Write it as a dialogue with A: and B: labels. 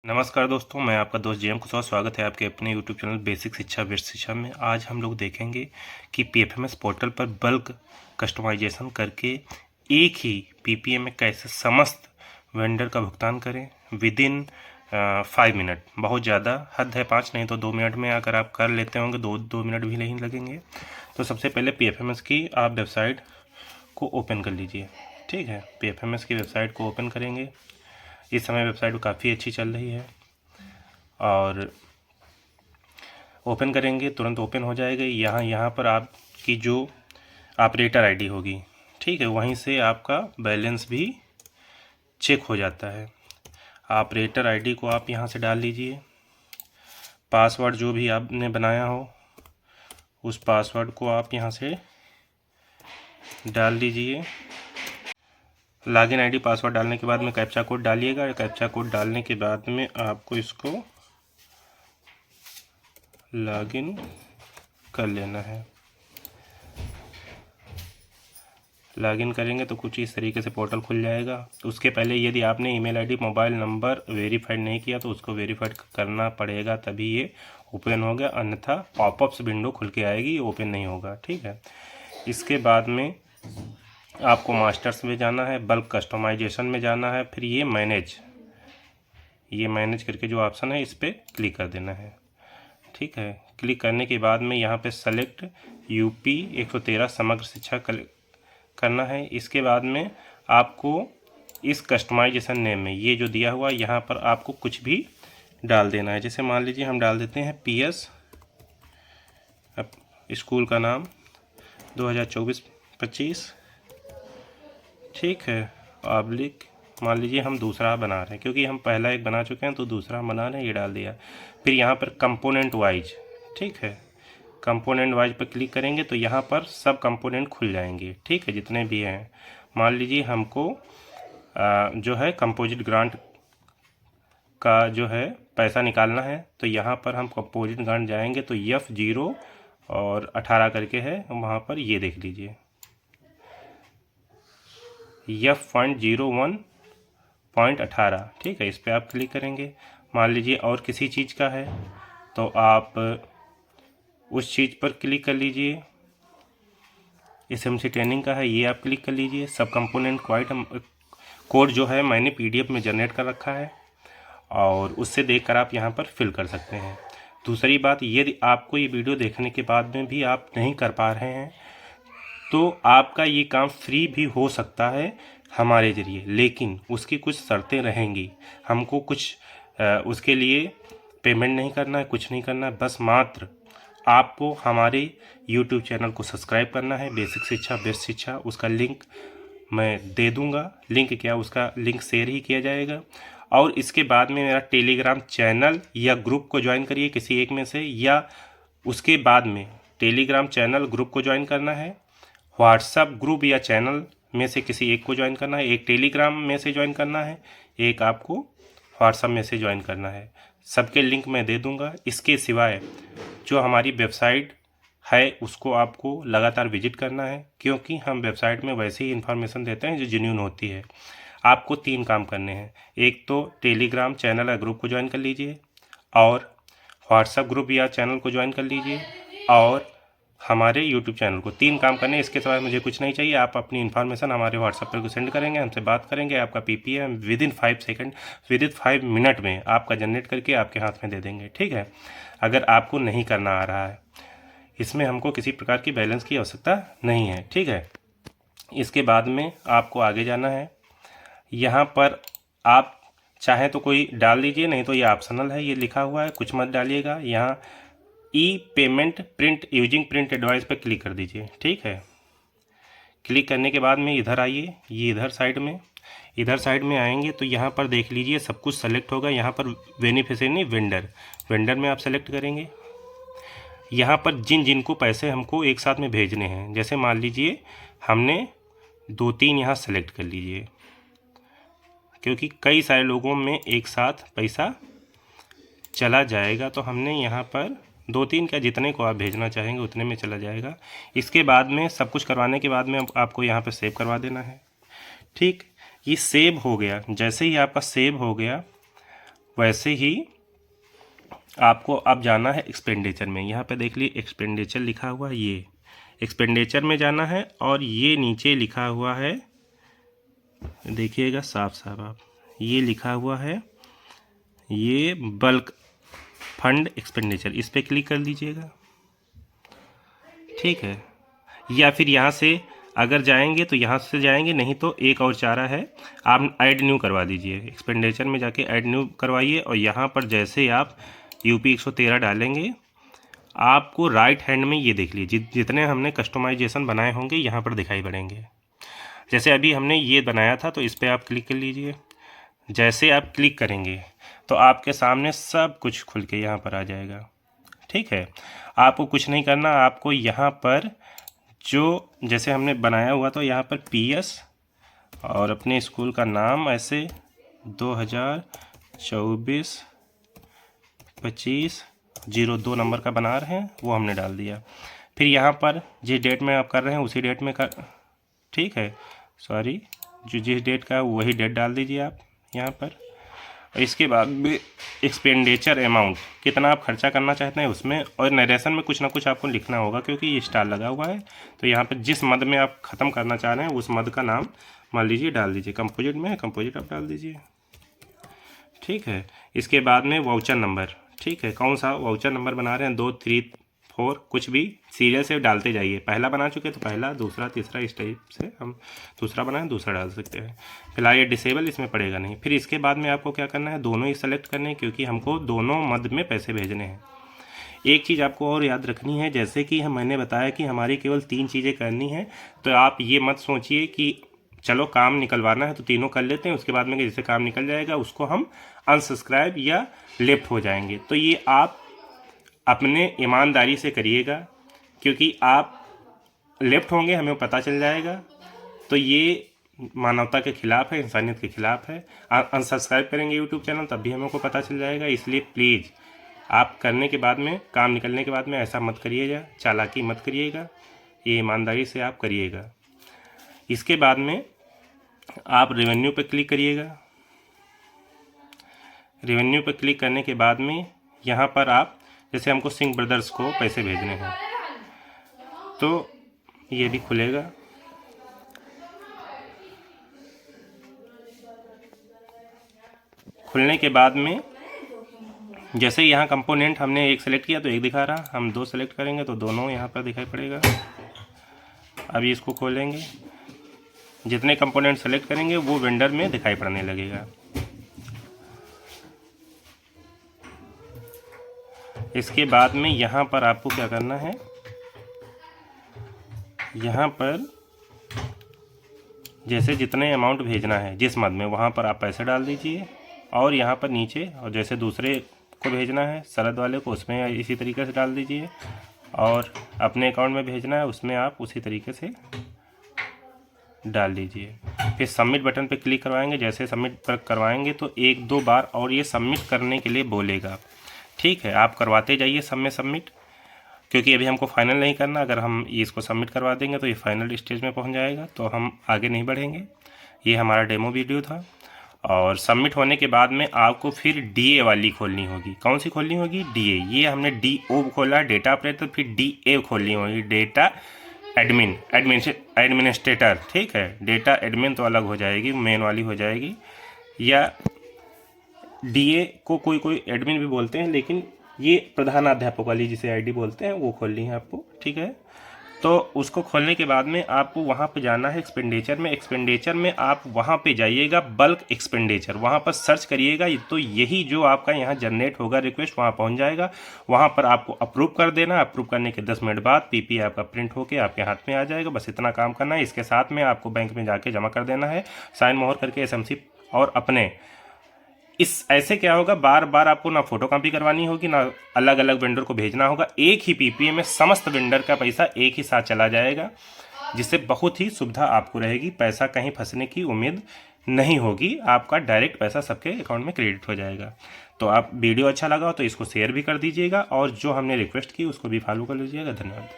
A: नमस्कार दोस्तों, मैं आपका दोस्त जेएम कुशवाहा। स्वागत है आपके अपने यूट्यूब चैनल बेसिक शिक्षा व्यस्त शिक्षा में। आज हम लोग देखेंगे कि पीएफएमएस पोर्टल पर बल्क कस्टमाइजेशन करके एक ही पीपीए में कैसे समस्त वेंडर का भुगतान करें विद इन 5 मिनट। बहुत ज़्यादा हद है 5 नहीं तो 2 मिनट में अगर आप कर लेते होंगे, दो मिनट भी नहीं लगेंगे। तो सबसे पहले पीएफएमएस की आप वेबसाइट को ओपन कर लीजिए। ठीक है, पीएफएमएस की वेबसाइट को ओपन करेंगे। इस समय वेबसाइट काफ़ी अच्छी चल रही है और ओपन करेंगे तुरंत ओपन हो जाएगा। यहाँ पर आपकी जो ऑपरेटर आईडी होगी, ठीक है, वहीं से आपका बैलेंस भी चेक हो जाता है। ऑपरेटर आईडी को आप यहाँ से डाल लीजिए। पासवर्ड जो भी आपने बनाया हो उस पासवर्ड को आप यहाँ से डाल दीजिए। लॉगिन आईडी पासवर्ड डालने के बाद में कैप्चा कोड डालिएगा। कैप्चा कोड डालने के बाद में आपको इसको लॉगिन कर लेना है। लॉगिन करेंगे तो कुछ इस तरीके से पोर्टल खुल जाएगा। तो उसके पहले यदि आपने email ID mobile number verified नहीं किया तो उसको वेरीफाइड करना पड़ेगा, तभी ये ओपन होगा, अन्यथा पॉपअप्स विंडो खुल के आएगी, ये ओपन नहीं होगा। ठीक है, इसके बाद में आपको मास्टर्स में जाना है, बल्क कस्टमाइजेशन में जाना है, फिर ये मैनेज करके जो ऑप्शन है इस पर क्लिक कर देना है। ठीक है, क्लिक करने के बाद में यहाँ पे सेलेक्ट यूपी 113 समग्र शिक्षा करना है। इसके बाद में आपको इस कस्टमाइजेशन नेम में ये जो दिया हुआ यहाँ पर आपको कुछ भी डाल देना है। जैसे मान लीजिए हम डाल देते हैं पीएस स्कूल का नाम 2024-25। ठीक है, ऑब्लिक मान लीजिए हम दूसरा बना रहे हैं, क्योंकि हम पहला एक बना चुके हैं तो दूसरा हम बना रहे हैं, ये डाल दिया। फिर यहाँ पर कंपोनेंट वाइज, ठीक है, कंपोनेंट वाइज पर क्लिक करेंगे तो यहाँ पर सब कंपोनेंट खुल जाएंगे। ठीक है, जितने भी हैं। मान लीजिए हमको जो है कंपोजिट ग्रांट का जो है पैसा निकालना है, तो यहाँ पर हम कंपोजिट ग्रांट जाएंगे तो F0 और 18 करके है, वहाँ पर ये देख लीजिए F.01.18। ठीक है, इस पर आप क्लिक करेंगे। मान लीजिए और किसी चीज़ का है तो आप उस चीज़ पर क्लिक कर लीजिए। SMC ट्रेनिंग का है, ये आप क्लिक कर लीजिए। सब कंपोनेंट कोड जो है मैंने PDF में जनरेट कर रखा है और उससे देखकर आप यहाँ पर फिल कर सकते हैं। दूसरी बात, यदि आपको ये वीडियो देखने के बाद में भी आप नहीं कर पा रहे हैं तो आपका ये काम फ्री भी हो सकता है हमारे ज़रिए, लेकिन उसकी कुछ शर्तें रहेंगी। हमको कुछ उसके लिए पेमेंट नहीं करना है, कुछ नहीं करना है, बस मात्र आपको हमारे YouTube चैनल को सब्सक्राइब करना है, बेसिक शिक्षा बेस्ट शिक्षा। उसका लिंक मैं दे दूंगा। लिंक क्या, उसका लिंक शेयर ही किया जाएगा। और इसके बाद में मेरा टेलीग्राम चैनल या ग्रुप को ज्वाइन करिए किसी एक में से, या उसके बाद में टेलीग्राम चैनल ग्रुप को ज्वाइन करना है, व्हाट्सएप ग्रुप या चैनल में से किसी एक को ज्वाइन करना है। एक टेलीग्राम में से ज्वाइन करना है, एक आपको व्हाट्सएप में से ज्वाइन करना है। सबके लिंक मैं दे दूंगा। इसके सिवाय जो हमारी वेबसाइट है उसको आपको लगातार विजिट करना है, क्योंकि हम वेबसाइट में वैसे ही इन्फॉर्मेशन देते हैं जो जेन्युइन होती है। आपको 3 काम करने हैं। एक तो टेलीग्राम चैनल या ग्रुप को ज्वाइन कर लीजिए, और व्हाट्सएप ग्रुप या चैनल को ज्वाइन कर लीजिए, और हमारे यूट्यूब चैनल को। 3 काम करने, इसके सिवाय मुझे कुछ नहीं चाहिए। आप अपनी इन्फॉर्मेशन हमारे व्हाट्सएप पर सेंड करेंगे, हमसे बात करेंगे, आपका PPA within 5 second, within 5 minute में आपका जनरेट करके आपके हाथ में दे देंगे। ठीक है, अगर आपको नहीं करना आ रहा है, इसमें हमको किसी प्रकार की बैलेंस की आवश्यकता नहीं है। ठीक है, इसके बाद में आपको आगे जाना है। यहाँ पर आप चाहें तो कोई डाल दीजिए, नहीं तो ये ऑप्शनल है, ये लिखा हुआ है, कुछ मत डालिएगा। यहाँ payment print using print advice पर क्लिक कर दीजिए। ठीक है, क्लिक करने के बाद में इधर आइए, ये इधर साइड में आएंगे तो यहाँ पर देख लीजिए सब कुछ सेलेक्ट होगा। यहाँ पर बेनिफिशियरी वेंडर में आप सेलेक्ट करेंगे। यहाँ पर जिन को पैसे हमको एक साथ में भेजने हैं, जैसे मान लीजिए हमने 2-3 यहाँ सेलेक्ट कर लीजिए, क्योंकि कई सारे लोगों में एक साथ पैसा चला जाएगा, तो हमने यहाँ पर 2-3 क्या, जितने को आप भेजना चाहेंगे उतने में चला जाएगा। इसके बाद में सब कुछ करवाने के बाद में आपको यहाँ पे सेव करवा देना है। ठीक, ये सेव हो गया। जैसे ही आपका सेव हो गया वैसे ही आपको अब जाना है एक्सपेंडिचर में। यहाँ पे देख लीजिए एक्सपेंडिचर लिखा हुआ है, ये एक्सपेंडिचर में जाना है और ये नीचे लिखा हुआ है, देखिएगा साफ साफ आप, ये लिखा हुआ है ये बल्क फंड एक्सपेंडिचर, इस पर क्लिक कर दीजिएगा। ठीक है, या फिर यहाँ से अगर जाएंगे तो यहाँ से जाएंगे, नहीं तो एक और चारा है, आप ऐड न्यू करवा दीजिए। एक्सपेंडिचर में जाके ऐड न्यू करवाइए और यहाँ पर जैसे आप यूपी 113 डालेंगे, आपको राइट हैंड में ये देख लीजिए जितने हमने कस्टमाइजेशन बनाए होंगे यहाँ पर दिखाई पड़ेंगे। जैसे अभी हमने ये बनाया था तो इस पर आप क्लिक कर लीजिए। जैसे आप क्लिक करेंगे तो आपके सामने सब कुछ खुल के यहाँ पर आ जाएगा। ठीक है, आपको कुछ नहीं करना, आपको यहाँ पर जो जैसे हमने बनाया हुआ तो यहाँ पर PS और अपने स्कूल का नाम ऐसे 2024-25-02 नंबर का बना रहे हैं, वो हमने डाल दिया। फिर यहाँ पर जिस डेट में आप कर रहे हैं उसी डेट में कर, ठीक है, सॉरी, जो जिस डेट का वही डेट डाल दीजिए आप यहाँ पर। इसके बाद में एक्सपेंडिचर अमाउंट कितना आप खर्चा करना चाहते हैं उसमें, और नरेशन में कुछ ना कुछ आपको लिखना होगा क्योंकि ये स्टार लगा हुआ है। तो यहाँ पर जिस मद में आप ख़त्म करना चाह रहे हैं उस मद का नाम मान लीजिए डाल दीजिए। कंपोजिट में है, कंपोजिट आप डाल दीजिए। ठीक है, इसके बाद में वाउचर नंबर, ठीक है, कौन सा वाउचर नंबर बना रहे हैं, 2, 3, 4, कुछ भी सीरियल से डालते जाइए। पहला बना चुके तो पहला, दूसरा, तीसरा, इस टाइप से हम दूसरा बनाएं, दूसरा डाल सकते हैं। फिलहाल ये डिसेबल, इसमें पड़ेगा नहीं। फिर इसके बाद में आपको क्या करना है, दोनों ही सेलेक्ट करने हैं क्योंकि हमको दोनों मद में पैसे भेजने हैं। एक चीज़ आपको और याद रखनी है, जैसे कि मैंने बताया कि हमारी केवल 3 चीज़ें करनी है, तो आप ये मत सोचिए कि चलो काम निकलवाना है तो तीनों कर लेते हैं, उसके बाद में जैसे काम निकल जाएगा उसको हम अनसब्सक्राइब या लेफ्ट हो जाएंगे। तो ये आप अपने ईमानदारी से करिएगा, क्योंकि आप लेफ्ट होंगे हमें पता चल जाएगा तो ये मानवता के खिलाफ है, इंसानियत के खिलाफ है। अनसब्सक्राइब करेंगे यूट्यूब चैनल तब भी हमें को पता चल जाएगा। इसलिए प्लीज़ आप करने के बाद में, काम निकलने के बाद में ऐसा मत करिएगा, चालाकी मत करिएगा, ये ईमानदारी से आप करिएगा। इसके बाद में आप रेवेन्यू पे क्लिक करिएगा। रेवेन्यू पे क्लिक करने के बाद में यहाँ पर आप, जैसे हमको सिंह ब्रदर्स को पैसे भेजने हैं तो ये भी खुलेगा। खुलने के बाद में जैसे यहाँ कंपोनेंट हमने एक सेलेक्ट किया तो एक दिखा रहा, हम 2 सेलेक्ट करेंगे तो दोनों यहाँ पर दिखाई पड़ेगा। अभी इसको खोलेंगे, जितने कंपोनेंट सेलेक्ट करेंगे वो वेंडर में दिखाई पड़ने लगेगा। इसके बाद में यहाँ पर आपको क्या करना है, यहाँ पर जैसे जितने अमाउंट भेजना है जिस मद में, वहाँ पर आप पैसे डाल दीजिए। और यहाँ पर नीचे, और जैसे दूसरे को भेजना है शरद वाले को, उसमें इसी तरीके से डाल दीजिए। और अपने अकाउंट में भेजना है उसमें आप उसी तरीके से डाल दीजिए। फिर सबमिट बटन पे क्लिक करवाएंगे। जैसे सबमिट पर करवाएंगे तो 1-2 बार और ये सबमिट करने के लिए बोलेगा। ठीक है, आप करवाते जाइए सब में सबमिट, क्योंकि अभी हमको फाइनल नहीं करना। अगर हम इसको सबमिट करवा देंगे तो ये फाइनल स्टेज में पहुंच जाएगा, तो हम आगे नहीं बढ़ेंगे। ये हमारा डेमो वीडियो था। और सबमिट होने के बाद में आपको फिर DA वाली खोलनी होगी। कौन सी खोलनी होगी? DA। ये हमने DO खोला, डेटा ऑपरेटर, फिर DA खोलनी होगी, डेटा एडमिनिस्ट्रेटर। ठीक है, डेटा एडमिन तो अलग हो जाएगी, मेन वाली हो जाएगी। या DA को कोई एडमिन भी बोलते हैं, लेकिन ये प्रधानाध्यापक वाली जिसे ID बोलते हैं वो खोलनी है आपको। ठीक है, तो उसको खोलने के बाद में आपको वहाँ पे जाना है एक्सपेंडिचर में। एक्सपेंडिचर में आप वहाँ पे जाइएगा, बल्क एक्सपेंडिचर, वहाँ पर सर्च करिएगा तो यही जो आपका यहाँ जनरेट होगा रिक्वेस्ट वहाँ पहुँच जाएगा। वहाँ पर आपको अप्रूव कर देना। अप्रूव करने के 10 मिनट बाद PP आपका प्रिंट होके आपके हाथ में आ जाएगा। बस इतना काम करना है। इसके साथ में आपको बैंक में जाके जमा कर देना है, साइन मोहर करके SMC। और अपने इस ऐसे क्या होगा, बार बार आपको ना फोटो कॉपी करवानी होगी, ना अलग अलग वेंडर को भेजना होगा। एक ही PPA में समस्त वेंडर का पैसा एक ही साथ चला जाएगा, जिससे बहुत ही सुविधा आपको रहेगी। पैसा कहीं फंसने की उम्मीद नहीं होगी, आपका डायरेक्ट पैसा सबके अकाउंट में क्रेडिट हो जाएगा। तो आप वीडियो अच्छा लगा हो तो इसको शेयर भी कर दीजिएगा, और जो हमने रिक्वेस्ट की उसको भी फॉलो कर लीजिएगा। धन्यवाद।